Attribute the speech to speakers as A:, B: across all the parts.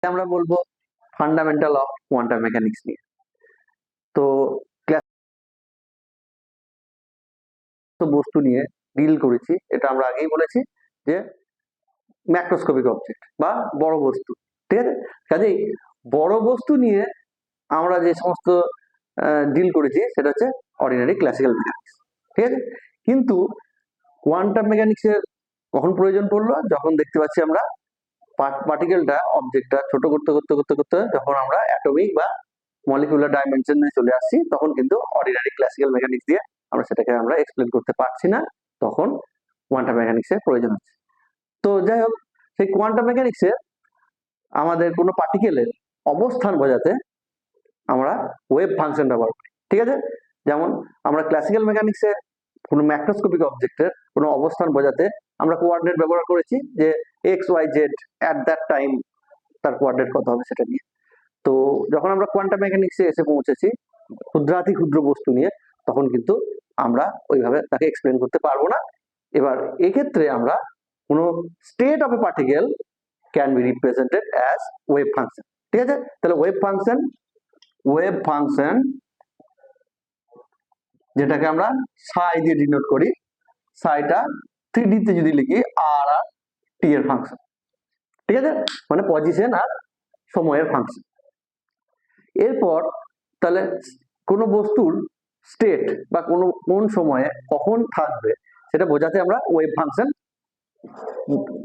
A: আমরা বলবো fundamental of quantum mechanics নিয়ে। তো বস্তু নিয়ে ডিল করেছি, এটা আমরা আগেই বলেছি যে ম্যাক্রোস্কোপিক অবজেক্ট বা বড় বস্তু, ঠিক আছে। কাজেই বড় বস্তু নিয়ে আমরা যে সমস্ত ডিল করেছি সেটা হচ্ছে অর্ডিনারি ক্লাসিক্যাল মেকানিক্স, ঠিক আছে। কিন্তু কোয়ান্টাম মেকানিক্সের কখন প্রয়োজন পড়লো? যখন দেখতে পাচ্ছি আমরা পার্টিকেলটা অবজেক্টটা ছোট করতে করতে করতে করতে যখন আমরা অ্যাটমিক বা মলিকুলার ডাইমেনশনে চলে আসছি, তখন কিন্তু অর্ডিনারি ক্লাসিক্যাল মেকানিক্স দিয়ে আমরা সেটাকে আমরা এক্সপ্লেন করতে পারছি না, তখন কোয়ান্টাম মেকানিক্সের প্রয়োজন হচ্ছে। তো যাই হোক, সেই কোয়ান্টাম মেকানিক্সে আমাদের কোনো পার্টিকেলের অবস্থান বোঝাতে আমরা ওয়েভ ফাংশন ব্যবহার করি, ঠিক আছে। যেমন আমরা ক্লাসিক্যাল মেকানিক্সে কোনো ম্যাক্রোস্কোপিক অবজেক্টের কোনো অবস্থান বোঝাতে আমরা কোঅর্ডিনেট ব্যবহার করেছি, যে X Y Z at that time তার কোঅর্ডিনেট কত হবে সেটা নিয়ে। তো যখন আমরা কোয়ান্টাম মেকানিক্সে এসে পৌঁছেছি ক্ষুদ্রাতি ক্ষুদ্র বস্তু নিয়ে, তখন কিন্তু আমরা ওইভাবে তাকে এক্সপ্লেন করতে পারবো না। এবার এক্ষেত্রে আমরা কোনো state of A particle can be represented as wave function, ঠিক আছে। তাহলে ওয়েভ ফাংশন যেটাকে আমরা সাই দিয়ে ডিনোট করি, সাইটা 3D তে যদি লিখি আর আর টি এর ফাংশন, ঠিক আছে, মানে পজিশন আর সময়ের ফাংশন। এরপর তাহলে কোনো বস্তুর স্টেট বা কোন সময়ে কখন থাকবে সেটা বোঝাতে আমরা ওয়েভ ফাংশন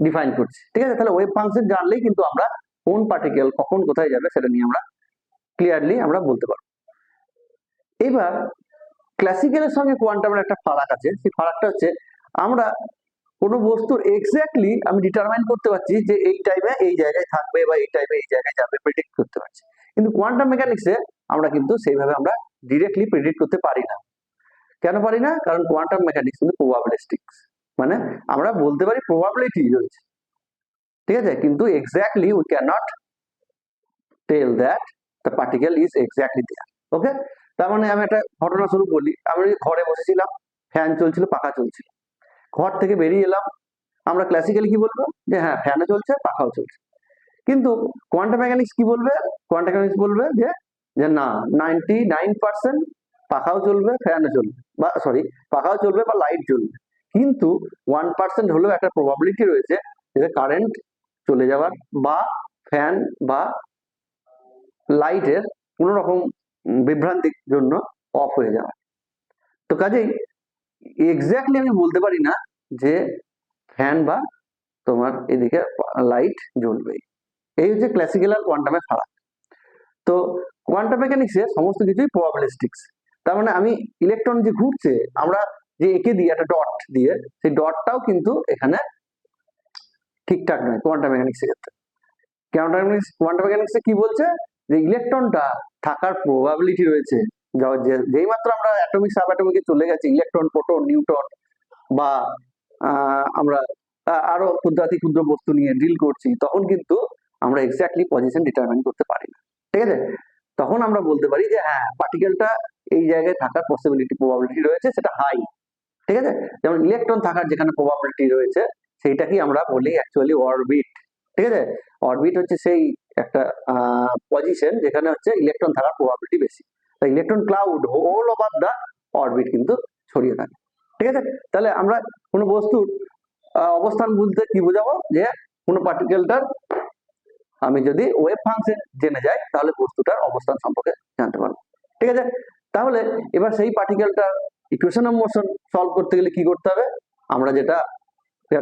A: ডিফাইন করছি, ঠিক আছে। তাহলে ওয়েভ ফাংশন জানলেই কিন্তু আমরা কোন পার্টিকেল কখন কোথায় যাবে সেটা নিয়ে আমরা ক্লিয়ারলি আমরা বলতে পারবো। এবার ক্লাসিক্যালের সঙ্গে কোয়ান্টামের একটা ফারাক আছে, সেই ফারাকটা হচ্ছে আমরা কোনো বস্তুর এক্স্যাক্টলি আমি ডিটারমাইন করতে পারছি যে এই টাইমে এই জায়গায় থাকবে বা এই টাইমে এই জায়গায় যাবে, প্রেডিক্ট করতে পারছি। কিন্তু কোয়ান্টাম মেকানিক্সে আমরা কিন্তু সেইভাবে আমরা ডিরেক্টলি প্রেডিক্ট করতে পারি না। কেন পারি না? কারণ কোয়ান্টাম মেকানিক্স কিন্তু প্রবাবিলিস্টিক্স, মানে আমরা বলতে পারি প্রবাবিলিটি রয়েছে, ঠিক আছে, কিন্তু exactly we can not tell that the particle is exactly there. Okay, তার মানে আমি একটা ঘটনা শুরু বলি। আমি ঘরে বসেছিলাম, ফ্যান চলছিল, পাখা চলছিল, ঘর থেকে বেরিয়ে এলাম, আমরা ক্লাসিক্যালি কি বলবো যে হ্যাঁ ফ্যানও চলছে পাখাও চলছে। কিন্তু কোয়ান্টাম মেকানিক্স কি বলবে? কোয়ান্টাম মেকানিক্স বলবে যে যে না, 99% পাখাও চলবে ফ্যানও চলবে, বা সরি পাখাও চলবে বা লাইট জ্বলবে, কিন্তু 1% হলেও একটা প্রবাবিলিটি রয়েছে যে কারেন্ট চলে যাওয়ার বা ফ্যান বা লাইটের কোনো রকম বিভ্রান্তির জন্য অফ হয়ে যাওয়া। তো কাজেই এক্স্যাক্টলি আমি বলতে পারি না যে ফ্যান বা তোমার এদিকে লাইট জ্বলবে। এই হচ্ছে ক্লাসিক্যাল আর কোয়ান্টামের ফারাক। তো কোয়ান্টাম মেকানিক্সে সমস্ত কিছুই প্রবাবিলিস্টিক্স। তার মানে আমি ইলেকট্রন যে ঘুরছে আমরা যে এঁকে দিই একটা ডট দিয়ে, সেই ডটটাও কিন্তু এখানে ঠিকঠাক নয় কোয়ান্টাম মেকানিক্সের ক্ষেত্রে। কোয়ান্টাম মেকানিক্সে কি বলছে যে ইলেকট্রনটা থাকার প্রবাবিলিটি রয়েছে, যেই মাত্র আমরা অ্যাটমিক সাব অ্যাটমিকে চলে গেছি, ইলেকট্রন প্রোটন নিউট্রন বা আমরা আরো ক্ষুদ্রাতি ক্ষুদ্র বস্তু নিয়ে ডিল করছি, তখন কিন্তু আমরা এক্স্যাক্টলি পজিশন ডিটারমাইন করতে পারি না, ঠিক আছে। তখন আমরা বলতে পারি যে হ্যাঁ পার্টিকেলটা এই জায়গায় থাকার পসিবিলিটি প্রবাবিলিটি রয়েছে, সেটা হাই, ঠিক আছে। যেমন ইলেকট্রন থাকার যেখানে প্রবাবিলিটি রয়েছে সেইটাকেই আমরা বলি অ্যাকচুয়ালি অরবিট, ঠিক আছে। অরবিট হচ্ছে সেই একটা পজিশন যেখানে হচ্ছে ইলেকট্রন থাকার প্রবাবিলিটি বেশি। তাই electron cloud whole over the orbit কিন্তু ছড়িয়ে থাকে, ঠিক আছে। তাহলে আমরা কোনো বস্তুর অবস্থান বুঝতে কি বোঝাবো? যে কোনো পার্টিকেলটার আমি যদি ওয়েভ ফাংশন জেনে যাই তাহলে বস্তুটার অবস্থান সম্পর্কে জানতে পারবো, ঠিক আছে। তাহলে এবার সেই পার্টিকেলটার ইকুয়েশন অফ মোশন সলভ করতে গেলে কি করতে হবে? আমরা যেটা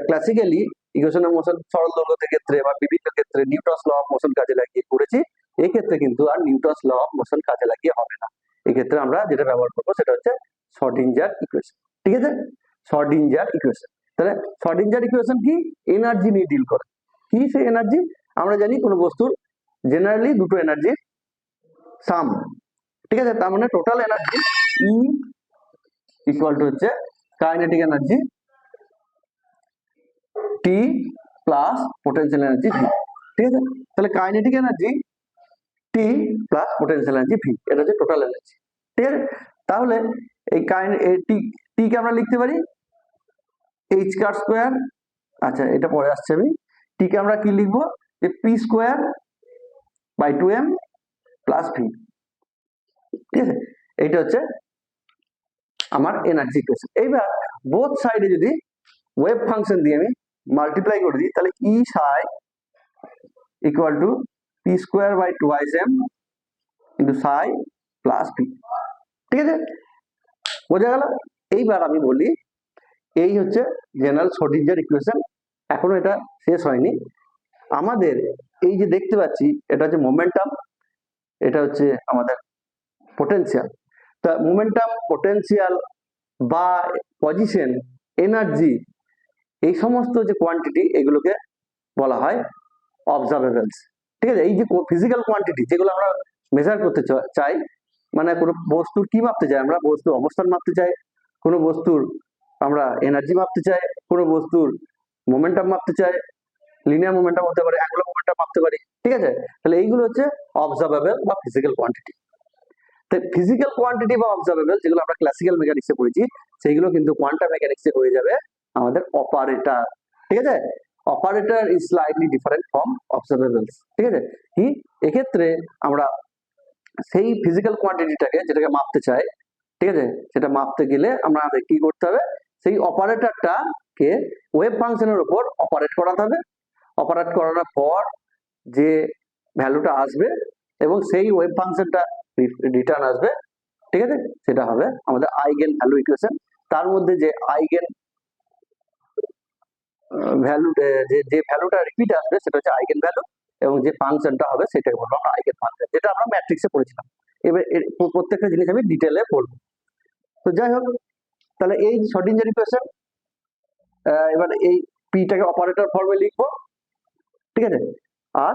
A: ক্লাসিক্যালি ইকুয়েশন অফ মোশন সরল দৈর্ঘ্যের ক্ষেত্রে বা বিভিন্ন ক্ষেত্রে নিউটনস ল অফ মোশন কাজে লাগিয়ে করেছি, এই ক্ষেত্রে কিন্তু আর নিউটনস ল অফ মোশন কাজে লাগিয়ে হবে না। এই ক্ষেত্রে আমরা যেটা ব্যবহার করবো সেটা হচ্ছে শর্ডিঞ্জার ইকুয়েশন, ঠিক আছে। শর্ডিঞ্জার ইকুয়েশন, তাহলে শর্ডিঞ্জার ইকুয়েশন কি? এনার্জি নিয়ে ডিল করে। কি সেই এনার্জি? আমরা জানি কোনো বস্তুর জেনারেলি দুটো এনার্জির সাম, ঠিক আছে। তার মানে total energy E equal to হচ্ছে কাইনেটিক এনার্জি টি প্লাস পোটেনশিয়াল এনার্জি ভি, ঠিক আছে। তাহলে কাইনেটিক এনার্জি টি প্লাস পোটেনশিয়াল এনার্জি ভি, এটা হচ্ছে টোটাল এনার্জি, ঠিক আছে। তাহলে এই টি কে আমরা লিখতে পারি এইচ কার স্কোয়ার, আচ্ছা এটা পরে আসছে, আমি টি কে আমরা কি লিখবো যে P square by 2m plus V. ঠিক আছে, এইটা হচ্ছে আমার এনার্জি ইকুয়েশন। এইবার বোথ সাইডে যদি ওয়েভ ফাংশন দিয়ে আমি মাল্টিপ্লাই করে দিই, তাহলে E psi equal to p square by 2m into psi plus V. ঠিক আছে, বোঝা গেল? এইবার আমি বলি, এই হচ্ছে জেনারেল শ্রোডিঞ্জার ইকুয়েশন। এখনো এটা শেষ হয়নি। আমাদের এই যে দেখতে পাচ্ছি, এটা হচ্ছে মোমেন্টাম, এটা হচ্ছে আমাদের পোটেনশিয়াল। তা মোমেন্টাম, পোটেনশিয়াল বা পজিশন, এনার্জি, এই সমস্ত যে কোয়ান্টিটি, এগুলোকে বলা হয় অবজারভেবলস। ঠিক আছে, এই যে ফিজিক্যাল কোয়ান্টিটি যেগুলো আমরা মেজার করতে চাই, মানে কোনো বস্তুর কি মাপতে চাই, আমরা বস্তুর অবস্থান মাপতে চাই, কোনো বস্তুর আমরা এনার্জি মাপতে চাই, কোনো বস্তুর মোমেন্টাম মাপতে চাই, লিনিয়ার মোমেন্টাম হতে পারে, অ্যাঙ্গুলার মোমেন্টাম মাপতে পারি। ঠিক আছে, তাহলে এইগুলো হচ্ছে অবজারভেবল বা ফিজিক্যাল কোয়ান্টিটি। তো ফিজিক্যাল কোয়ান্টিটি বা অবজারভেবল যেগুলো আমরা ক্লাসিক্যাল মেকানিক্সে পড়েছি, সেইগুলো কিন্তু কোয়ান্টাম মেকানিক্সে হয়ে যাবে আমাদের অপারেটর। ঠিক আছে, operator is slightly different from observables. ঠিক আছে, কি এক্ষেত্রে আমরা সেই ফিজিক্যাল কোয়ান্টিটিটাকে যেটাকে মাপতে চাই, ঠিক আছে, সেটা মাপতে গেলে আমরা কি করতে হবে, সেই অপারেটরটাকে ওয়েভ ফাংশনের উপর অপারেট করাতে হবে। অপারেট করার পর যে ভ্যালুটা আসবে এবং সেই ওয়েভ ফাংশনটা রিটার্ন আসবে, ঠিক আছে, সেটা হবে আমাদের আইগেন ভ্যালু ইকুয়েশন। তার মধ্যে যে আইগেন ভ্যালু, যে ভ্যালুটা রিপিট আসবে সেটা হচ্ছে আইগেন ভ্যালু, এবং যে ফাংশনটা হবে সেটাকে বলবো আমরা আইগেন ফাংশন, যেটা আমরা ম্যাট্রিক্সে পড়েছিলাম। এবার প্রত্যেকটা জিনিস আমি ডিটেলে বলবো। তো যাই হোক, তাহলে এই শ্রোডিঞ্জার ইকুয়েশন, এবার এই পিটাকে অপারেটর ফর্মে লিখবো, ঠিক আছে, আর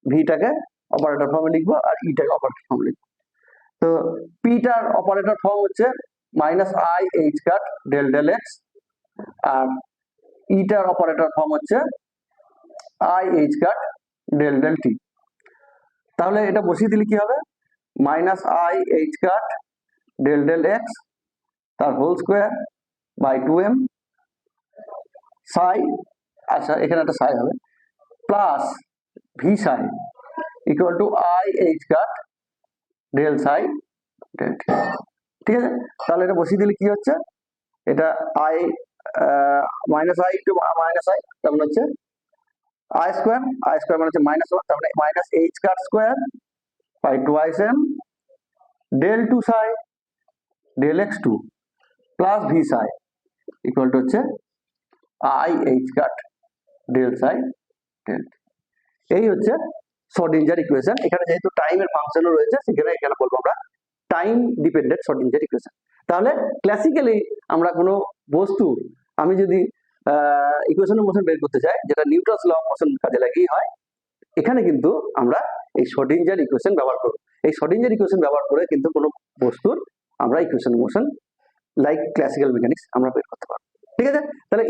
A: ভিটাকে অপারেটর ফর্মে লিখবো, আর ইটাকে অপারেটর ফর্মে লিখবো। তো পিটার অপারেটর ফর্ম হচ্ছে minus I H cut del del x, আর ইটার অপারেটর ফর্ম হচ্ছে I H cut del del t. তাহলে এটা বসিয়ে দিলে কি হবে, minus I H cut del del x তার whole square by 2m psi, আচ্ছা এখানে একটা সাই হবে, plus V psi equal to i H cut del psi del t. ঠিক আছে, তাহলে এটা বসিয়ে দিলে কি হচ্ছে, এটা I minus I two minus I, তার মানে হচ্ছে আই স্কোয়ার মানে হচ্ছে মাইনাস 1, তার মানে minus h cut square by 2m del 2 psi del x 2 plus V psi equal to হচ্ছে I H cut del psi del. এই হচ্ছে শ্রোডিঞ্জার ইকুয়েশন। এখানে যেহেতু টাইমের ফাংশনও রয়েছে, সেখানে এখানে বলবো আমরা টাইম ডিপেন্ডেন্ট শ্রোডিঞ্জার ইকুয়েশন। তাহলে ক্লাসিক্যালি আমরা কোনো বস্তু, আমি যদি ইকুয়েশন অফ মোশন বের করতে চাই, যেটা নিউটনস ল অফ মোশন কাজে লাগিয়ে হয়, এখানে কিন্তু আমরা এই শ্রোডিঞ্জার ইকুয়েশন ব্যবহার করব। এই শ্রোডিঞ্জার ইকুয়েশন ব্যবহার করে কিন্তু কোনো বস্তুর আমরা equation of motion like classical mechanics আমরা বের করতে পারবো। ঠিক আছে, তাহলে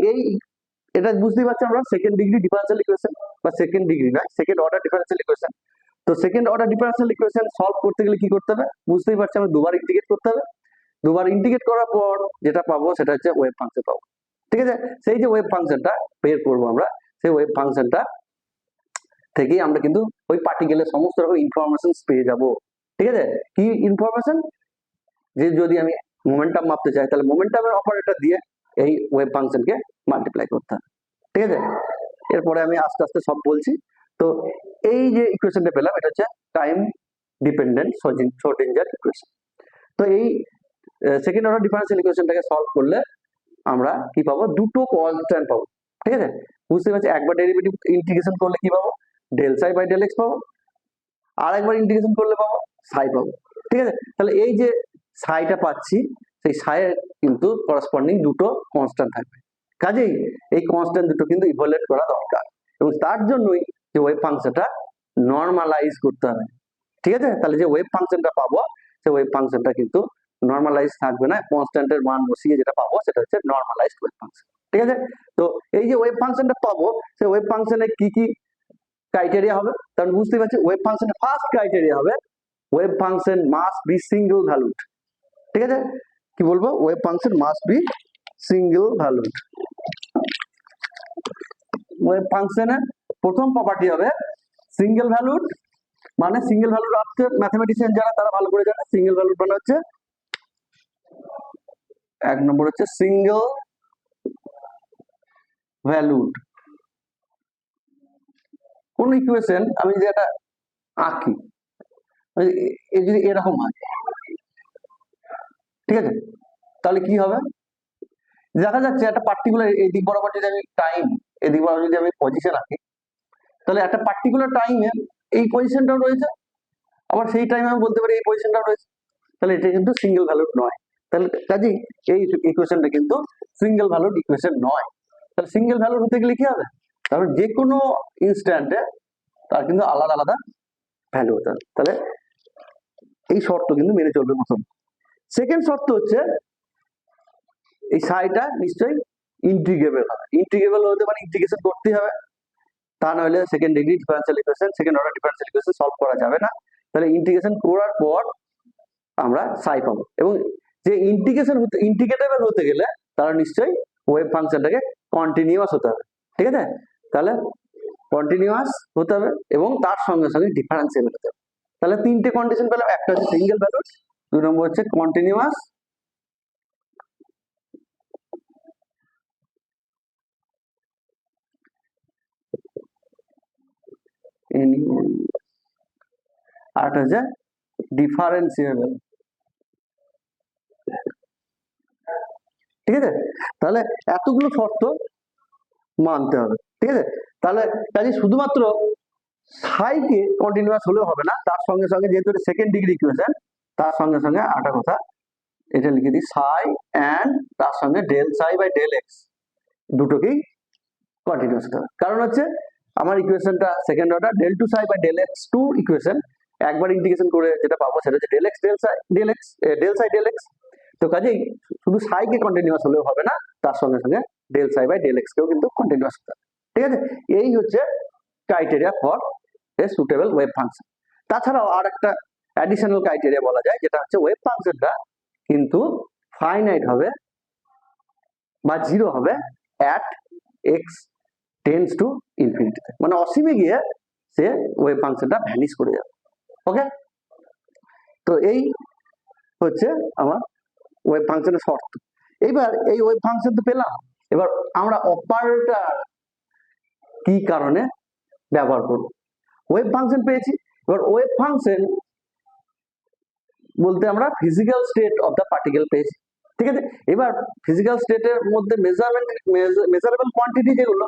A: এটা বুঝতেই পারছি আমরা সেকেন্ড ডিগ্রি ডিফারেন্সিয়াল ইকুয়েশন, বা সেকেন্ড ডিগ্রি নয়, সেকেন্ড অর্ডার ডিফারেন্সিয়াল ইকুয়েশন। তো second order differential equation solve করতে গেলে কি করতে হবে, বুঝতেই পারছি আমরা দুবার ইন্টিগ্রেট করতে হবে। দুবার ইন্টিগ্রেট করার পর যেটা পাবো সেটা হচ্ছে ওয়েভ ফাংশন পাবো। ঠিক আছে, সেই যে ওয়েভ ফাংশনটা বের করবো আমরা, সেই ওয়েভ ফাংশনটা থেকেই আমরা কিন্তু ওই পার্টিকেলের সমস্ত রকম ইনফরমেশন পেয়ে যাব। ঠিক আছে, কি ইনফরমেশন, যে যদি আমি মোমেন্টাম মাপতে চাই, তাহলে মোমেন্টামের অপারেটর দিয়ে এই ওয়েভ ফাংশনকে মাল্টিপ্লাই করতে হবে। ঠিক আছে, এরপরে আমি আস্তে আস্তে সব বলছি। তো এই যে ইকুয়েশনটা পেলাম, এটা হচ্ছে টাইম ডিপেন্ডেন্ট শ্রোডিঞ্জার ইকুয়েশন। তো এই সেকেন্ড অর্ডার ডিফারেন্সিয়াল ইকুয়েশনটাকে সলভ করলে আমরা কি পাবো, দুটো কনস্ট্যান্ট পাবো। ঠিক আছে, বুঝতে পারছি, একবার ডেরিভেটিভ ইন্টিগ্রেশন করলে কি পাবো, del psi by del x পাবো, আর একবার ইন্টিগ্রেশন করলে পাবো সাই পাবো। ঠিক আছে, তাহলে এই যে সাইটা পাচ্ছি, সেই সাইয়ের কিন্তু করেসপন্ডিং দুটো কনস্ট্যান্ট থাকবে। কাজেই এই কনস্ট্যান্ট দুটো কিন্তু ইভালুয়েট করা দরকার, এবং তার জন্যই যে ওয়েভ ফাংশনটা নরমালাইজ করতে হবে। ঠিক আছে, তাহলে যে ওয়েভ ফাংশনটা পাবো, সেই ওয়েভ ফাংশনটা কিন্তু নরমালাইজ থাকবে না, কনস্ট্যান্টের মান বসিয়ে যেটা পাবো সেটা হচ্ছে নরমালাইজড ওয়েভ ফাংশন। ঠিক আছে, তো এই যে ওয়েভ ফাংশনটা পাবো, সেই ওয়েভ ফাংশনে কি কি ক্রাইটেরিয়া হবে, কারণ বুঝতে পারছি ওয়েভ ফাংশনের ফার্স্ট ক্রাইটেরিয়া হবে wave function must be single valued. ঠিক আছে, কি বলবো, wave function must be single valued. Wave ফাংশনের প্রথম প্রপার্টি হবে সিঙ্গেল ভ্যালুড, মানে সিঙ্গেল ভ্যালুর অর্থে ম্যাথমেটিশিয়ান যারা তারা ভালো করে জানে সিঙ্গেল ভ্যালুর মানে হচ্ছে এক নম্বর হচ্ছে সিঙ্গেল ভ্যালুড কোন ইকুয়েশন আমি যদি এটা আঁকি এই যদি এরকম হয় ঠিক আছে তাহলে কি হবে দেখা যাচ্ছে একটা পার্টিকুলার এই দিক বরাবর যদি আমি টাইম এদিক বরাবর যদি আমি পজিশন আঁকি তাহলে একটা পার্টিকুলার টাইমে এই পজিশনটাও রয়েছে আবার সেই টাইমে আমি বলতে পারি এই পজিশনটাও রয়েছে তাহলে এটা কিন্তু সিঙ্গেল ভ্যালুড নয় তাহলে কাজেই এই ইকুয়েশনটা কিন্তু সিঙ্গেল ভ্যালুড ইকুয়েশন নয় তাহলে সিঙ্গেল ভ্যালুড হতে গেলে কি হবে তাহলে যে কোনো ইনস্ট্যান্টে তার কিন্তু আলাদা আলাদা ভ্যালু হতে হবে তাহলে এই শর্ত কিন্তু মেনে চলবে প্রথম সেকেন্ড শর্ত হচ্ছে এই সাইটা নিশ্চয়ই ইন্টিগ্রেবল হবে ইন্টিগ্রেবল হতে মানে ইন্টিগ্রেশন করতে হবে তা নইলে second degree differential equation second order differential equation solve করা যাবে না তাহলে ইন্টিগ্রেশন করার পর আমরা সাই পাবো এবং যে ইন্টিগ্রেশন হতে ইন্টিগ্রেটেবল হতে গেলে তারা নিশ্চয়ই ওয়েভ ফাংশনটাকে কন্টিনিউয়াস হতে হবে ঠিক আছে তাহলে কন্টিনিউয়াস হতে হবে এবং তার সঙ্গে সঙ্গে ডিফারেন্সিয়েবল হতে হবে তাহলে তিনটে কন্ডিশন পেলাম একটা হচ্ছে সিঙ্গেল ভ্যালু দুই নম্বর হচ্ছে কন্টিনিউয়াস আর একটা হচ্ছে ডিফারেন্সিয়েবল ঠিক আছে তাহলে এতগুলো শর্ত মানতে হবে ঠিক আছে তাহলে কাজে শুধুমাত্র সাইকে কন্টিনিউয়াস হলেও হবে না তার সঙ্গে সঙ্গে যেহেতু সেকেন্ড ডিগ্রি ইকুয়েশন তার সঙ্গে সঙ্গে আরেকটা কথা এটা লিখে দিই সাই এন্ড তার সঙ্গে del psi by del x দুটোকেই কন্টিনিউয়াস হতে হবে কারণ হচ্ছে আমার ইকুয়েশনটা second order del two psi by del x two equation একবার ইন্টিগ্রেশন করে যেটা পাবো সেটা হচ্ছে del x del psi del x del psi del x তো কাজেই শুধু সাইকে কন্টিনিউয়াস হলেও হবে না তার সঙ্গে সঙ্গে del psi by del x কেও কিন্তু কন্টিনিউয়াস হতে হবে ঠিক আছে এই হচ্ছে criteria for a suitable wave function তাছাড়াও আর একটা অ্যাডিশনাল ক্রাইটেরিয়া বলা যায় যেটা হচ্ছে ওয়েভ ফাংশনটা কিন্তু ফাইনাইট হবে বা জিরো হবে অ্যাট এক্স টেন্ডস টু ইনফিনিটিতে মানে অসীমে গিয়ে সে ওয়েভ ফাংশনটা ভ্যানিশ করে যাবে ওকে তো এই হচ্ছে আমার ওয়েভ ফাংশনের শর্ত এইবার এই ওয়েভ ফাংশন তো পেলাম এবার আমরা অপারেটর কি কারণে ব্যবহার করব ওয়েভ ফাংশন পেয়েছি এবার ওয়েভ ফাংশন বলতে আমরা physical state of the particle পেয়েছি ঠিক আছে এবার ফিজিক্যাল স্টেটের মধ্যে মেজারেবল কোয়ান্টিটি যেগুলো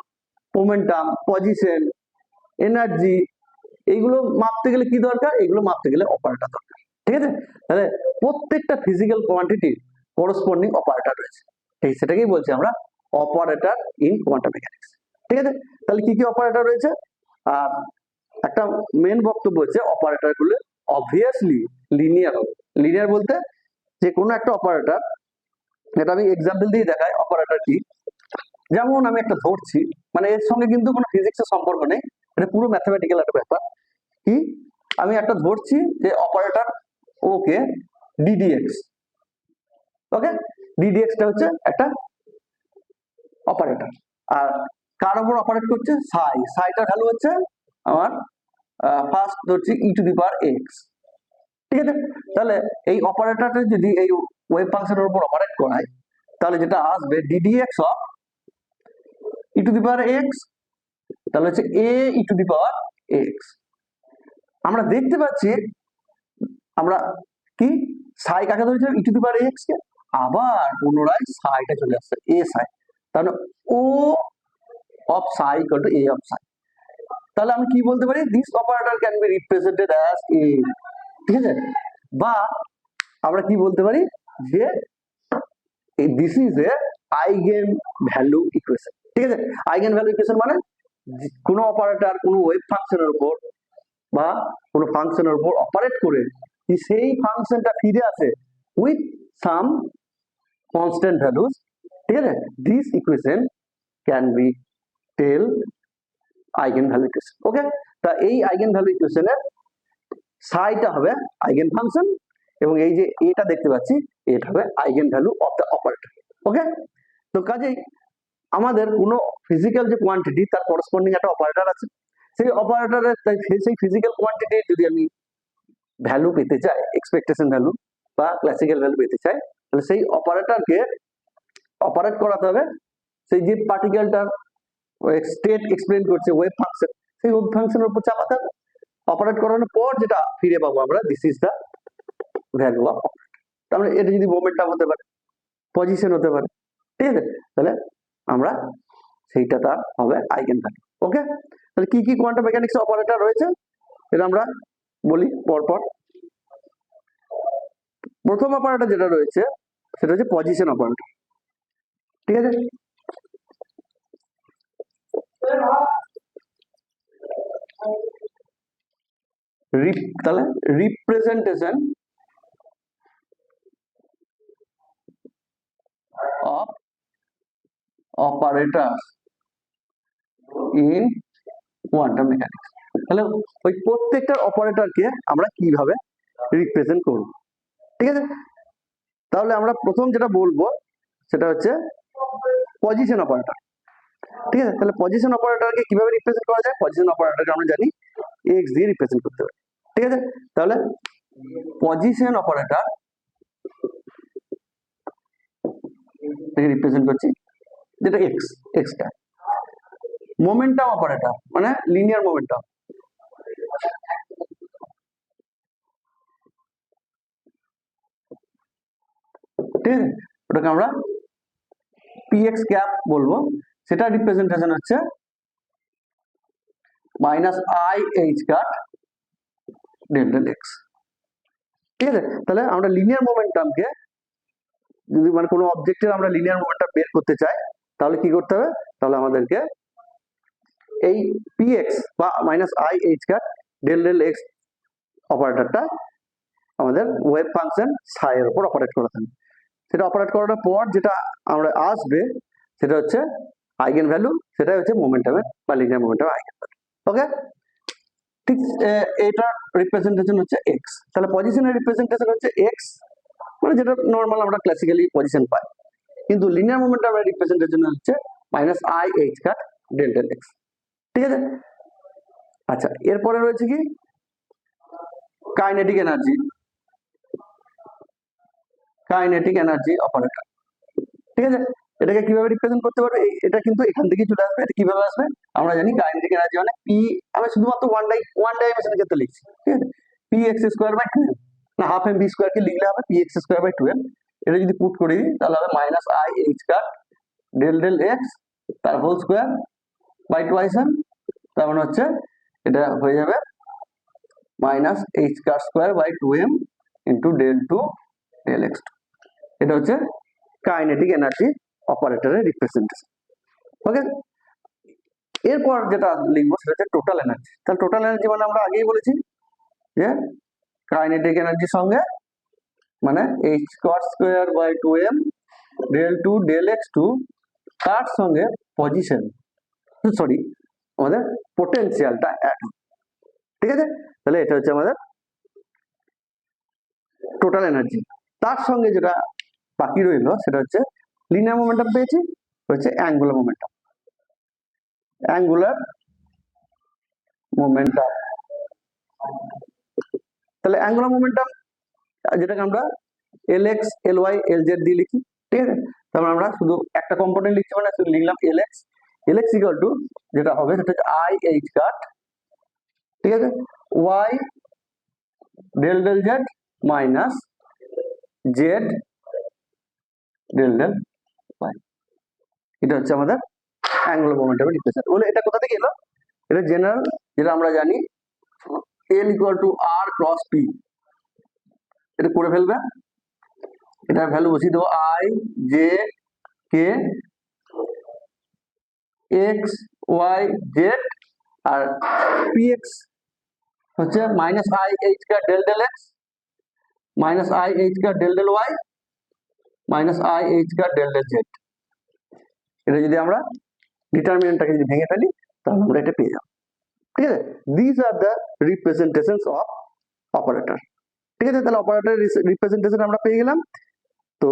A: মোমেন্টাম পজিশন এনার্জি এইগুলো মাপতে গেলে কি দরকার এগুলো মাপতে গেলে অপারেটর দরকার ঠিক আছে তাহলে প্রত্যেকটা ফিজিক্যাল কোয়ান্টিটির করসপন্ডিং অপারেটর রয়েছে ঠিক সেটাকেই বলছি আমরা অপারেটর ইন কোয়ান্টাম মেকানিক্স ঠিক আছে তাহলে কি কি অপারেটর রয়েছে আর একটা মেন বক্তব্য হচ্ছে অপারেটর গুলো অবভিয়াসলি লিনিয়ার হবে লিনিয়ার বলতে যে কোনো একটা অপারেটর এটা আমি এক্সাম্পল দিয়ে দেখাই অপারেটর কি যেমন আমি একটা ধরছি মানে এর সঙ্গে কিন্তু কোনো ফিজিক্সের সম্পর্ক নেই এটা পুরো ম্যাথমেটিক্যাল একটা ব্যাপার কি আমি একটা ধরছি যে অপারেটর ওকে ডিডিএক্স ওকে ডিডিএক্সটা হচ্ছে একটা অপারেটর আর কার উপর অপারেট করছে সাইটার ভ্যালু হচ্ছে আমার ফার্স্ট ধরছি ই টু দি পাওয়ার এক্স ঠিক আছে তাহলে এই অপারেটরটা যদি এই ওয়েভ ফাংশনের উপর অপারেট করায় তাহলে যেটা আসবে ddx of E two the power x তাহলে হচ্ছে এ ই টু দি পাওয়ার এক্স আমরা দেখতে পাচ্ছি আমরা কি সাই কাকে ধরেছিলাম ই টু দি পাওয়ার এক্স কে আবার পুনরায় সাইটা চলে আসছে এ সাই তাহলে O of psi equal to A of psi তাহলে আমি কি বলতে পারি this operator can be represented as A ঠিক আছে বা আমরা কি বলতে পারি যে this is a eigen value equation ঠিক আছে আইগেন ভ্যালু ইকুয়েশন মানে কোনো অপারেটর কোনো ওয়েভ ফাংশনের উপর বা কোনো ফাংশনের উপর অপারেট করে সেই ফাংশনটা ফিরে আসে উইথ সাম কনস্ট্যান্ট ভ্যালুস ঠিক আছে this equation can be tell eigen value equation okay তা এই আইগেন ভ্যালু ইকুয়েশনের সাইটা হবে আইগেন ফাংশন এবং এই যে এটা দেখতে পাচ্ছি এটা হবে eigen value of the operator okay তো কাজেই আমাদের কোনো ফিজিক্যাল যে কোয়ান্টিটি তার করসপন্ডিং একটা অপারেটর আছে সেই অপারেটরের সেই ফিজিক্যাল কোয়ান্টিটি যদি আমি ভ্যালু পেতে চাই, এক্সপেকটেশন ভ্যালু বা ক্লাসিক্যাল ভ্যালু পেতে চাই, তাহলে সেই অপারেটরকে অপারেট করাতে হবে সেই যে পার্টিকেলটার স্টেট এক্সপ্লেন করছে ওয়েভ ফাংশন, সেই ওয়েভ ফাংশনের উপর চাপাতে হবে। অপারেট করানোর পর যেটা ফিরে পাবো আমরা, this is the value of operator. তাহলে এটা যদি মোমেন্টাম হতে পারে, পজিশন হতে পারে, ঠিক আছে, তাহলে আমরা সেইটা তার হবে আইগেন ভ্যালু। ওকে, তাহলে কি কি কোয়ান্টাম মেকানিক্স অপারেটর রয়েছে এটা আমরা বলি পরপর। প্রথম অপারেটর যেটা রয়েছে সেটা হচ্ছে পজিশন অপারেটর, ঠিক আছে। তাহলে representation of operator in quantum mechanics. তাহলে ওই প্রত্যেকটার অপারেটরকে আমরা কিভাবে রিপ্রেজেন্ট করব, ঠিক আছে। তাহলে আমরা প্রথম যেটা বলবো সেটা হচ্ছে পজিশন অপারেটর, ঠিক আছে। তাহলে পজিশন অপারেটরকে কিভাবে রিপ্রেজেন্ট করা যায়? পজিশন অপারেটরকে আমরা জানি এক্স দিয়ে রিপ্রেজেন্ট করতে হবে, ঠিক আছে। তাহলে পজিশন অপারেটর রিপ্রেজেন্ট করছি যেটা এক্স, এক্সটা। মোমেন্টাম অপারেটর মানে লিনিয়ার মোমেন্টাম, ঠিক আছে, ওটাকে আমরা পিএক্স ক্যাপ বলবো। সেটা রিপ্রেজেন্টেশন হচ্ছে minus I H cut delta x, ঠিক আছে। তাহলে আমরা লিনিয়ার মোমেন্টামকে যদি মানে কোনো অবজেক্টের আমরা লিনিয়ার মোমেন্টাম বের করতে চাই তাহলে কি করতে হবে? তাহলে আমাদেরকে এই পিএক্স বা minus I H cut del del x অপারেটরটা আমাদের ওয়েভ ফাংশন সাই এর উপর অপারেট করাতে হবে। সেটা অপারেট করার পর যেটা আমরা আসবে সেটা হচ্ছে আইগেন ভ্যালু, সেটাই হচ্ছে মোমেন্টামের বা লিনিয়ার মোমেন্টামের আইগেন ভ্যালু। ওকে, ঠিক এটা রিপ্রেজেন্টেশন হচ্ছে এক্স। তাহলে পজিশনের রিপ্রেজেন্টেশন হচ্ছে এক্স, মানে যেটা নর্মাল আমরা ক্লাসিক্যালি পজিশন পাই, কিন্তু লিনিয়ার মোমেন্টামের রিপ্রেজেন্টেশন হচ্ছে minus I H cut delta x, ঠিক আছে। আচ্ছা, এরপরে রয়েছে কি kinetic energy, kinetic energy operator, ঠিক আছে। এটাকে কিভাবে রিপ্রেজেন্ট করতে পারবে? এটা কিন্তু এখান থেকেই চলে আসবে। এটা কিভাবে আসবে? আমরা জানি কাইনেটিক এনার্জি মানে পি, আমি শুধুমাত্র ওয়ান ডাইমেনশনের ক্ষেত্রে লিখছি, ঠিক আছে। P x square by 2m, না হাফ এম বি স্কোয়ার কে লিখলে হবে P x square by 2m। এটা যদি পুট করে দিই তাহলে হবে minus I H cut del del x তার whole square by twice m. তার মানে হচ্ছে এটা হয়ে যাবে minus h cut square by 2m into del two del x. এটা হচ্ছে কাইনেটিক এনার্জি অপারেটরের রিপ্রেজেন্টেশন। ওকে, এরপর যেটা লিখবো সেটা হচ্ছে টোটাল এনার্জি। তাহলে টোটাল এনার্জি মানে আমরা আগেই বলেছি যে কাইনেটিক এনার্জির সঙ্গে মানে h square square by 2m del two del x two, তার সঙ্গে পজিশন সরি আমাদের পোটেনশিয়ালটা অ্যাড হবে, ঠিক আছে। তাহলে এটা হচ্ছে আমাদের টোটাল এনার্জি। তার সঙ্গে যেটা বাকি রইলো সেটা হচ্ছে লিনিয়ার মোমেন্টাম পেয়েছি, হচ্ছে অ্যাঙ্গুলার মোমেন্টাম, অ্যাঙ্গুলার মোমেন্টাম। তাহলে অ্যাঙ্গুলার মোমেন্টাম যেটাকে আমরা L x L y L z দিয়ে লিখি, ঠিক আছে। তারপর আমরা শুধু একটা কম্পোনেন্ট লিখছি মানে শুধু লিখলাম এল এক্স ইকুয়াল টু যেটা হবে সেটা হচ্ছে আই এইচ কাট, ঠিক আছে, Y del del Z minus Z del del Y. এটা হচ্ছে আমাদের অ্যাঙ্গুলার মোমেন্টামের ইকুয়েশন। বলে এটা কোথা থেকে এলো? এটা জেনারেল, যেটা আমরা জানি L equal to r cross p. এটা করে ফেলবে, এটার ভ্যালু বসিয়ে দেবো i j k x Y z, আর পি এক্স হচ্ছে minus I h cut del del x minus I h cut del del y minus I h cut del del z. এটা যদি আমরা ডিটারমিনেন্টটাকে যদি ভেঙে ফেলি তাহলে আমরা এটা পেয়ে যাবো, ঠিক আছে। This are the representations of operator, ঠিক আছে। তাহলে অপারেটর রিপ্রেজেন্টেশন আমরা পেয়ে গেলাম। তো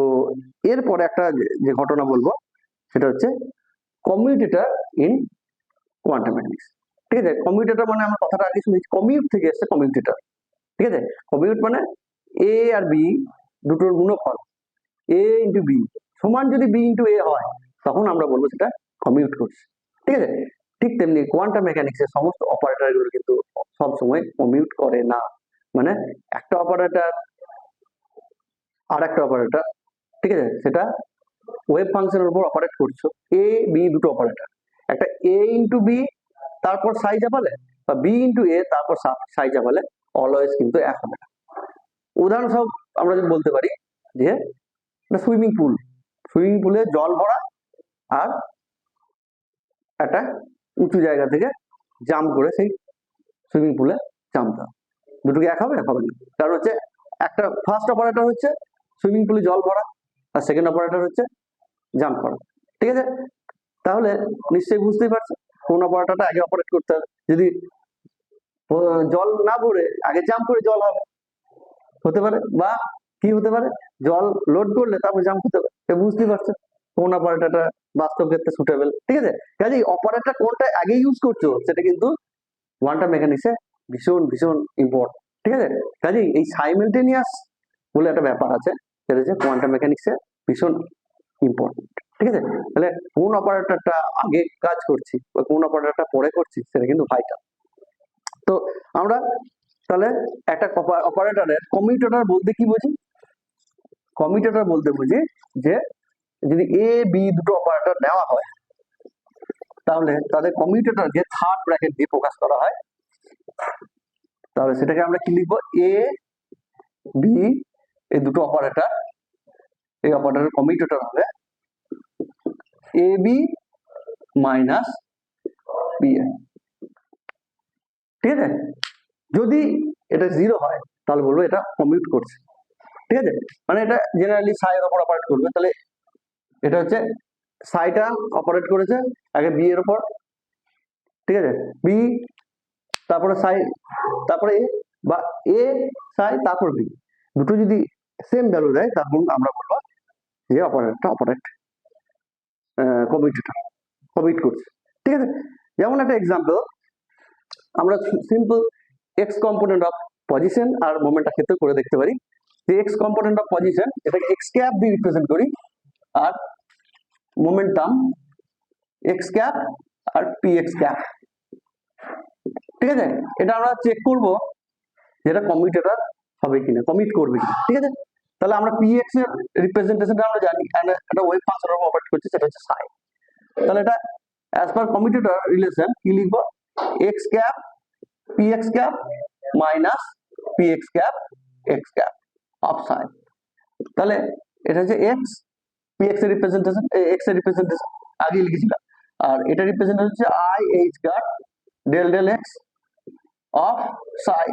A: এরপরে একটা যে ঘটনা বলবো সেটা হচ্ছে কমিউটেটর ইন কোয়ান্টাম মেকানিক্স। ঠিক আছে। কমিউটেটর মানে আমরা কথাটা আগে শুনেছি, কমিউট থেকে এসছে কমিউটেটর, ঠিক আছে। কমিউট মানে এ আর বি দুটোর গুণফল, এ ইন্টু বি সমান যদি বি ইন্টু এ হয়, তখন আমরা বলবো সেটা কমিউট করছে, ঠিক আছে। ঠিক তেমনি কোয়ান্টাম মেকানিক্সের সমস্ত অপারেটর গুলো কিন্তু সব সময় কমিউট করে না। মানে একটা অপারেটর আর একটা অপারেটর, ঠিক আছে, সেটা ওয়েভ ফাংশনের উপর অপারেট করছো, এ বি দুটো অপারেটর, একটা এ ইন্টু বি তারপর সাই চাপালে, বা বি ইন্টু এ তারপর সাই চাপালে অলওয়েজ কিন্তু এক হবে না। উদাহরণস্বরূপ আমরা যদি বলতে পারি যে সুইমিং পুল, সুইমিং পুলে জল ভরা আর একটা উঁচু জায়গা থেকে জাম্প করে সেই সুইমিং পুলে জাম্প দেওয়া, দুটো কি এক হবে? হবে না। কারণ হচ্ছে একটা ফার্স্ট অপারেটর হচ্ছে সুইমিং পুলে জল ভরা, আর সেকেন্ড অপারেটর হচ্ছে জাম্প করা, ঠিক আছে। তাহলে নিশ্চয়ই বুঝতেই পারছো কোন অপারেটরটা আগে অপারেট করতে হবে। যদি জল না ভরে আগে জাম্প করে জল হবে, হতে পারে, বা কি হতে পারে, জল লোড করলে তারপর জাম্প করতে হবে। বুঝতেই পারছো কোন অপারেটরটা বাস্তব ক্ষেত্রে সুটেবল, ঠিক আছে। কাজেই অপারেটর কোনটা আগে ইউজ করছো সেটা কিন্তু কোয়ান্টাম মেকানিক্সে ভীষণ ভীষণ ইম্পর্টেন্ট, ঠিক আছে। কাজেই এই সাইমেলটেনিয়াস বলে একটা ব্যাপার আছে, সেটা হচ্ছে কোয়ান্টাম মেকানিক্সে ভীষণ ইম্পর্টেন্ট, ঠিক আছে। তাহলে কোন অপারেটরটা আগে কাজ করছি বা কোন অপারেটরটা পরে করছি সেটা কিন্তু ভাইটাল। তো আমরা তাহলে একটা অপারেটরের কমিউটেটর বলতে কি বুঝি? কমিউটেটর বলতে বুঝি যে যদি এ বি দুটো অপারেটর নেওয়া হয়, তাহলে তাদের কমিউটেটরকে থার্ড ব্র্যাকেট দিয়ে প্রকাশ করা হয়। তাহলে সেটাকে আমরা কি লিখবো? এ বি এই দুটো অপারেটর, এই অপারেটরের কমিউটেটর হবে A B minus B A, ঠিক আছে। যদি এটা জিরো হয় তাহলে বলবো এটা কমিউট করছে, ঠিক আছে। মানে এটা জেনারেলি সাইয়ের উপর অপারেট করবে। তাহলে এটা হচ্ছে সাইটা অপারেট করেছে আগে বি এর উপর, ঠিক আছে, বি তারপরে সাই তারপরে এ, বা এ সাই তারপর বি, দুটো যদি সেম ভ্যালু দেয় তখন আমরা বলবো যে অপারেটরটা অপারেট কমিউটেটর কমিট করছে, ঠিক আছে। যেমন একটা এক্সাম্পল আমরা simple x component of position আর মোমেন্টের ক্ষেত্রে করে দেখতে পারি। যে এক্স কম্পোনেন্ট অফ পজিশন এটাকে এক্স ক্যাপ দিয়ে রিপ্রেজেন্ট করি, আর মোমেন্টাম এক্স ক্যাপ আর পি এক্স ক্যাপ, ঠিক আছে। এটা আমরা চেক করব যেটা কমিউটেটর হবে কিনা, কমিট করবে কিনা, ঠিক আছে। তাহলে আমরা পি এক্স এর রিপ্রেজেন্টেশনটা আমরা জানি, একটা ওয়েভ ফাংশন এর উপর অপারেট করছে, সেটা হচ্ছে সাই। তাহলে এটা অ্যাজ পার কমিউটেটর রিলেশন কি লিখবো? X cap P x cap minus P x cap X cap of psi. তাহলে এটা হচ্ছে এক্স, পি এক্স এর রিপ্রেজেন্টেশন, এক্স এর রিপ্রেজেন্টেশন আগে লিখেছিলাম, আর এটা রিপ্রেজেন্টেশন হচ্ছে I H cut del del X of psi.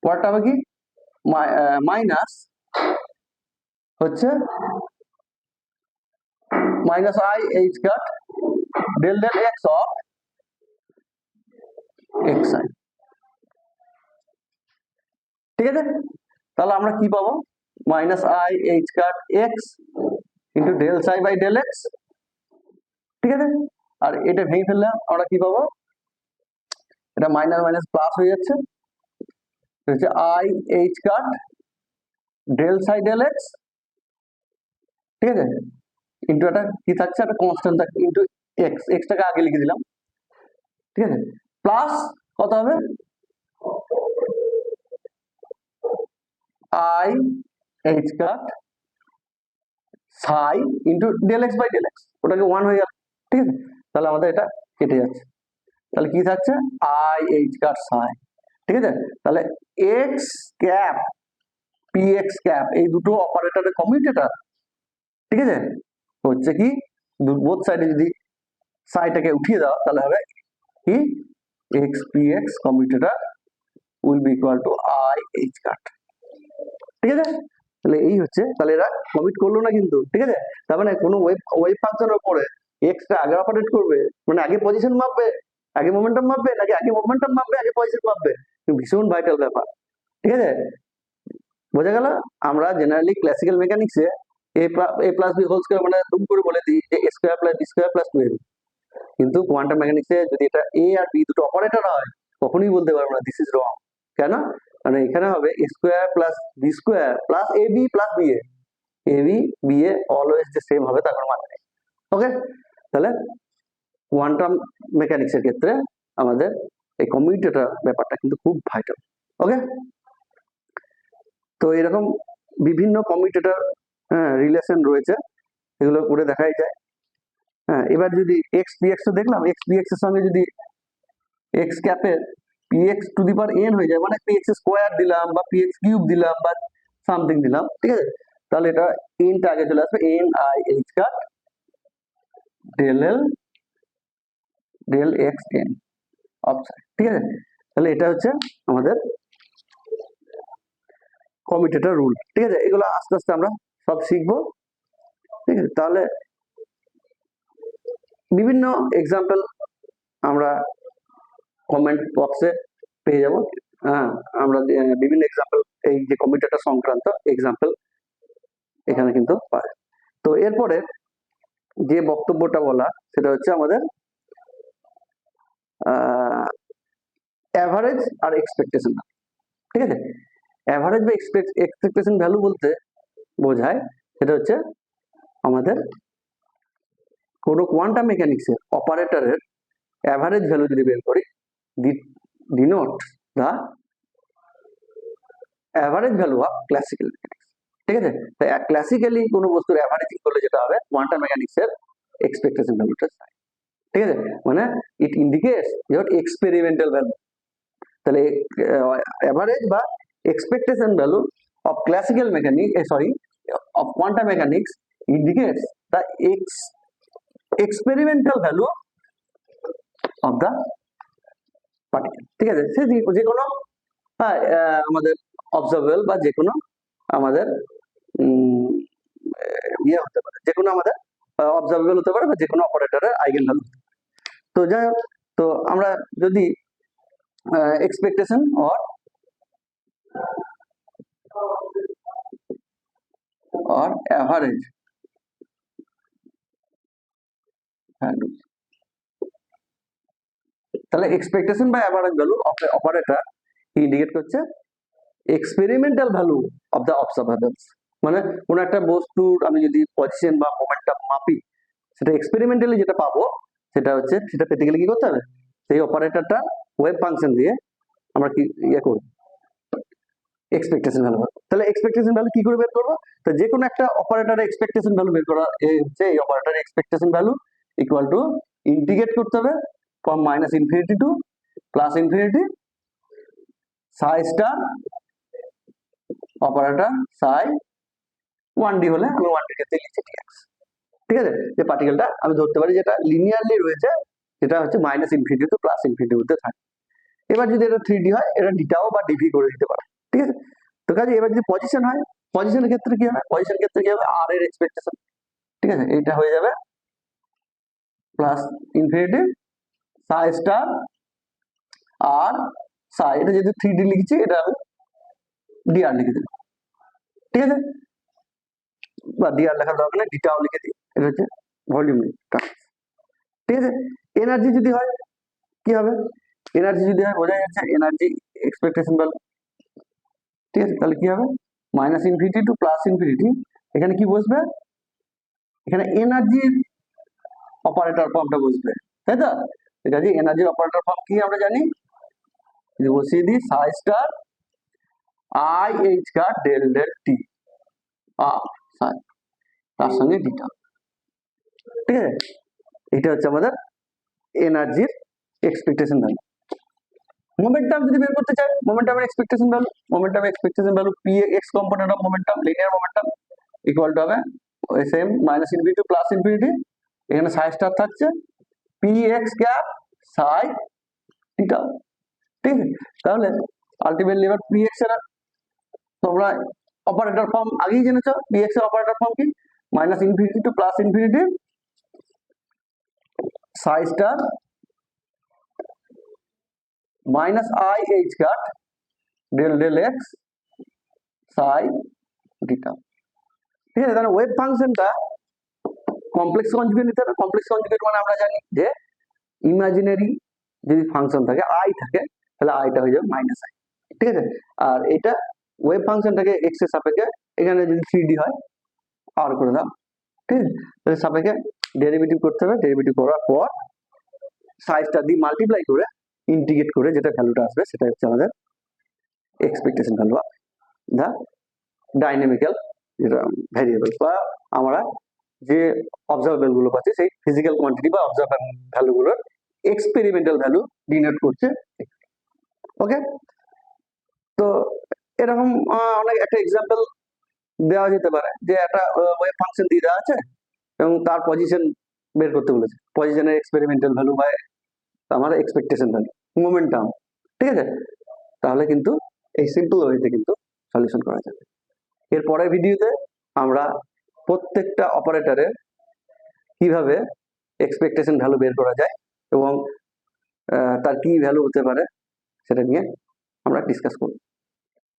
A: পরেরটা হবে কি? মাইনাস হচ্ছে minus I H cut del del X of X psi, ঠিক আছে। তাহলে আমরা কি পাবো? Minus I H cut X into del psi by del X, ঠিক আছে। আর এটা ভেঙে ফেললে আমরা কি পাবো? এটা মাইনাস মাইনাস প্লাস হয়ে যাচ্ছে, হচ্ছে I H cut del psi del X, ঠিক আছে, ইন্টু একটা কি থাকছে, একটা কনস্ট্যান্ট থাকছে ইন্টু এক্স, এক্সটাকে আগে লিখে দিলাম, ঠিক আছে। প্লাস কত হবে? I H cut psi into del X by del X, ওটাকে ওয়ান হয়ে গেল, ঠিক আছে। তাহলে আমাদের এটা কেটে যাচ্ছে, তাহলে কি থাকছে? আই এইচ কাট সাই, ঠিক আছে। তাহলে x cap P x cap এই দুটো অপারেটরের কমিউটেটর, ঠিক আছে, হচ্ছে কি বোথ সাইডে যদি সাইটাকে উঠিয়ে দাও তাহলে হবে কি x P x commutator will be equal to i H cut, ঠিক আছে। তাহলে এই হচ্ছে, তাহলে এরা কমিট করলো না কিন্তু, ঠিক আছে। তার মানে কোনো ওয়েভ ফাংশনের উপরে এক্সটা আগে অপারেট করবে, মানে আগে পজিশন মাপবে, আগে মোমেন্টাম মাপবে, নাকি আগে মোমেন্টাম মাপবে আগে পজিশন মাপবে, ভীষণ ভাইটাল ব্যাপার, ঠিক আছে। বোঝা গেল? আমরা জেনারেলি ক্লাসিক্যাল মেকানিক্সে a plus b whole square মানে দুম করে বলে দিই যে a square plus b square plus 2ab, কিন্তু কোয়ান্টাম মেকানিক্সে যদি এটা এ আর বি দুটো অপারেটর হয় কখনোই বলতে পারবো না দিস ইজ রং। কেন? মানে এখানে হবে a square plus b square plus a b plus b a, a b b a always যে সেম হবে তার কোনো মানে নেই। ওকে, তাহলে কোয়ান্টাম মেকানিক্সের ক্ষেত্রে আমাদের এই কমিউটেটর ব্যাপারটা কিন্তু খুব ভাইটাল। ওকে, তো এরকম বিভিন্ন কমিউটেটর রিলেশন রয়েছে, এগুলো করে দেখাই যায়। হ্যাঁ, এবার যদি এক্স পি এক্স তো দেখলাম, এক্স পি এক্স এর সঙ্গে যদি এক্স ক্যাপের p x to the power n হয়ে যায়, মানে পি এক্স স্কোয়ার দিলাম বা পি এক্স কিউব দিলাম বা সামথিং দিলাম, ঠিক আছে, তাহলে এটা এনটা আগে চলে আসবে, n i H cut del l del x n upside, ঠিক আছে। তাহলে এটা হচ্ছে আমাদের কমিউটেটর রুল, ঠিক আছে। এগুলো আস্তে আস্তে আমরা সব শিখবো, ঠিক আছে। তাহলে বিভিন্ন এক্সাম্পল আমরা কমেন্ট বক্সে পেয়ে যাব। হ্যাঁ, আমরা বিভিন্ন এক্সাম্পল এই যে কমিউটেটর সংক্রান্ত এক্সাম্পল এখানে কিন্তু পাই। তো এরপরে যে বক্তব্যটা বলা সেটা হচ্ছে আমাদের অ্যাভারেজ আর এক্সপেকটেশন, ঠিক আছে। অ্যাভারেজ বা এক্সপেকটেশন ভ্যালু বলতে বোঝায় সেটা হচ্ছে আমাদের কোনো কোয়ান্টাম মেকানিক্সের অপারেটরের অ্যাভারেজ ভ্যালু যদি বের করি, denote the average value of classical mechanics, ঠিক আছে। তাই ক্লাসিক্যালি কোনো বস্তুর অ্যাভারেজিং করলে যেটা হবে কোয়ান্টাম মেকানিক্সের এক্সপেকটেশন ভ্যালুটা, ঠিক আছে। মানে ইট ইন্ডিকেটস ইওর এক্সপেরিমেন্টাল ভ্যালু। তাহলে অ্যাভারেজ বা expectation value of classical mechanics, sorry, of quantum mechanics indicates the experimental value of the particle, ঠিক আছে। সে যে কোনো আমাদের অবজারভেবল বা যে কোনো আমাদের ইয়ে হতে পারে, যে কোনো আমাদের অবজারভেবল হতে পারে বা যে কোনো অপারেটরের আইগেন ভ্যালু। তো যাই হোক, তো আমরা যদি expectation or average value, তাহলে এক্সপেকটেশন বা average value of operator indicate করছে এক্সপেরিমেন্টাল ভ্যালু অফ দ্য অবজারভেবলস। মানে কোন একটা বস্তুর আমি যদি পজিশন বা মোমেন্টাম মাপি, সেটা এক্সপেরিমেন্টালি যেটা পাবো সেটা হচ্ছে, সেটা পেতে গেলে কি করতে হবে, সেই অপারেটরটা ওয়েভ ফাংশন দিয়ে আমরা কি ইয়ে করব, এক্সপেকটেশন ভ্যালু। তাহলে এক্সপেকটেশন ভ্যালু কি করে বের করবো? তো যে কোনো একটা অপারেটরের এক্সপেকটেশন ভ্যালু বের করা হচ্ছে এই অপারেটরের expectation value equal to integrate করতে হবে from minus infinity to plus infinity psi star operator Sai 1D হলে আমি 1D ক্ষেত্রে লিখছি dx, ঠিক আছে। যে পার্টিকেলটা আমি ধরতে পারি যেটা লিনিয়ারলি রয়েছে, যেটা হচ্ছে মাইনাস ইনফিনিটি টু প্লাস ইনফিনিটির মধ্যে থাকে। এবার যদি এটা 3D হয়, এটা ডিটাও বা ডিভি করে দিতে পারে, ঠিক আছে। তো কাজে এবার যদি পজিশন হয়, পজিশনের ক্ষেত্রে কি হবে, পজিশন ক্ষেত্রে কি হবে, আর এর এক্সপেকটেশন, ঠিক আছে, এটা হয়ে যাবে প্লাস ইনফিনিটি সাই স্টার আর সাই, এটা যেহেতু 3D লিখছি এটা আমি ডিআর লিখে দিলাম, ঠিক আছে, বা ডিআর লেখার দরকার নেই, ডিটাও লিখে দিই, এটা হচ্ছে ভলিউম, ঠিক আছে। এনার্জি যদি হয় কি হবে, এনার্জি যদি হয় বোঝা যাচ্ছে এনার্জি এক্সপেকটেশন ভ্যালু, ঠিক আছে। তাহলে কি হবে, minus infinity to plus infinity, এখানে কি বসবে, এখানে এনার্জির অপারেটর ফর্মটা বসবে, তাই তো। কাজে এনার্জির অপারেটর ফর্ম কি আমরা জানি, বসিয়ে দিই psi star i h cut del del t r psi, তার সঙ্গে ডিটা, ঠিক আছে। এটা হচ্ছে আমাদের এনার্জির এক্সপেকটেশন ভ্যালু। মোমেন্টাম যদি বের করতে চাই, মোমেন্টামের expectation value p x component of momentum, linear momentum equal to হবে same minus infinity plus infinity, এখানে সাই স্টার থাকছে p x cap psi theta, ঠিক আছে। তাহলে আলটিমেটলি এবার পি এক্স এর তোমরা অপারেটর ফর্ম আগেই জেনেছো, পি এক্স এর অপারেটর ফর্ম কি, minus infinity to plus infinity psi star minus I H cut del del X psi ডিটা, ঠিক আছে। তাহলে ওয়েভ ফাংশনটা কমপ্লেক্স কনজুগেট নিতে হবে। কমপ্লেক্স কনজুগেট মানে আমরা জানি যে ইমাজিনারি যদি ফাংশন থাকে আই থাকে, তাহলে আইটা হয়ে যাবে মাইনাস আই, ঠিক আছে। আর এটা ওয়েভ ফাংশনটাকে এক্স এর সাপেক্ষে, এখানে যদি 3D হয় আর করে দাও, ঠিক আছে। তাহলে সাপেক্ষে ডেরিভেটিভ করতে হবে, ডেরিভেটিভ করার পর সাইজটা দিয়ে মাল্টিপ্লাই করে ইন্টিগ্রেট করে যেটা ভ্যালুটা আসবে সেটা হচ্ছে আমাদের expectation value of the dynamical যেটা ভ্যারিয়েবল, বা আমরা যে অবজারভেবল গুলো পাচ্ছি সেই ফিজিক্যাল কোয়ান্টিটি বা অবজারভেবল ভ্যালুগুলোর এক্সপেরিমেন্টাল ভ্যালু ডিনোট করছে। ওকে, তো এরকম অনেক একটা এক্সাম্পল দেওয়া যেতে পারে যে একটা ওয়েভ ফাংশন দিয়ে দেওয়া আছে এবং তার পজিশন বের করতে বলেছে, পজিশনের এক্সপেরিমেন্টাল ভ্যালু বা আমার এক্সপেকটেশন ভ্যালু, মোমেন্টাম, ঠিক আছে। তাহলে কিন্তু এই সিম্পল ওয়েতে কিন্তু সলিউশন করা যাবে। এর পরের ভিডিওতে আমরা প্রত্যেকটা অপারেটরের কিভাবে এক্সপেকটেশন ভ্যালু বের করা যায় এবং তার কি ভ্যালু হতে পারে সেটা নিয়ে আমরা ডিসকাস করব।